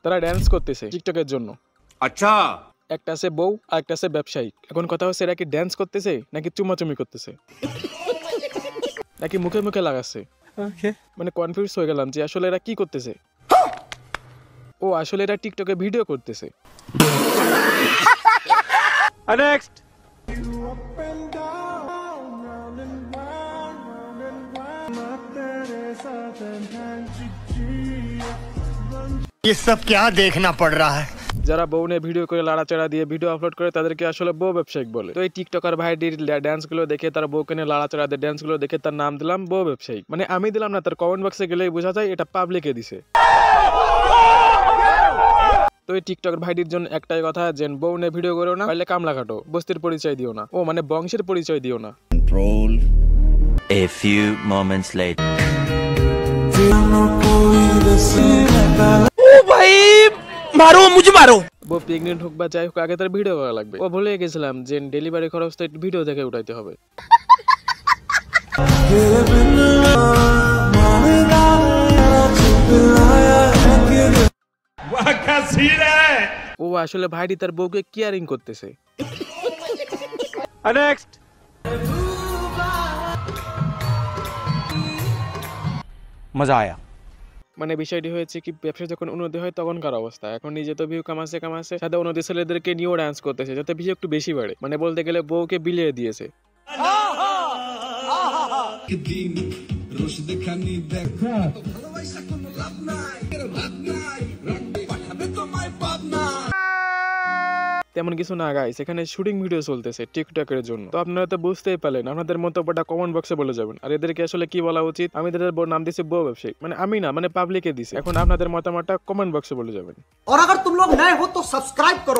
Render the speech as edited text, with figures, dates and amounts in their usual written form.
তারা ড্যান্স করতেছে টিকটকের জন্য। আচ্ছা, একটা আছে বউ আর একটা আছে ব্যবসায়িক। এখন কথা হচ্ছে এরা কি ড্যান্স করতেছে নাকি চুমাচুমি করতেছে নাকি মুখে মুখে লাগাচ্ছে। মানে কনফিউজ হয়ে গেলাম যে আসলে এরা কি করতেছে। ও আসলে এরা টিকটকে ভিডিও করতেছে। নেক্সট। ये सब क्या देखना पड़ रहा है। যারা বউ নিয়ে ভিডিও করে লাড়াচাড়া দিয়ে ভিডিও আপলোড করে তাদেরকে আসলে বউ ব্যবসায়িক বলে। তো এই টিকটকার ভাইটির ড্যান্স গুলো দেখে, তার বউকে নিয়ে লাড়াচাড়া দিয়ে ড্যান্স গুলো দেখে তার নাম দিলাম বউ ব্যবসায়িক। মানে আমি দিলাম না, তার কমেন্ট বক্সে গেলেই বোঝা যায় এটা পাবলিকে দিছে। তো এই টিকটকের ভাইটির জন্য একটাই কথা, যে বউ নিয়ে ভিডিও করো না, পারলে কামলা কাটো, বস্তির পরিচয় দিও না, ও মানে বংশের পরিচয় দিও না। Control. A few moments later. ও ভাই মারো, মুঝে মারো। বউ প্রেগনেন্ট হোক বা যাই হোক, আগে তার ভিডিও করা লাগবে। ও ভুলে গেছিলাম যে ডেলিভারি খরচ তো ভিডিও দেখে উঠাইতে হবে। ও আসলে ভাইটি তার বউকে কেয়ারিং করতেছে। নেক্সট। মজা আয়া। মানে বিষয়টি হয়েছে কি, ব্যবসা যখন উন্নতি হয় তখনকার অবস্থা। এখন নিজে তো ভিউ কামাচ্ছে সাথে অন্যদের ছেলেদেরকে নিয়েও ডান্স করতেছে যাতে ভিউ একটু বেশি বাড়ে। মানে বলতে গেলে বউকে বিলিয়ে দিয়েছে। তেমন কিছু না গাইস, এখানে শুটিং ভিডিও চলতেছে টিকটকের জন্য। তো আপনারা তো বুঝতেই পারলেন, আপনাদের মন্তব্যটা কমেন্ট বক্সে বলে যাবেন। আর এদেরকে আসলে কি বলা উচিত, আমি তাদের নাম দিয়েছি বউ ব্যবসায়িক, মানে আমি না, মানে পাবলিকে দিছি। এখন আপনাদের মতামতটা কমেন্ট বক্সে বলে যাবেন। और अगर तुम लोग नए हो तो सब्सक्राइब करो।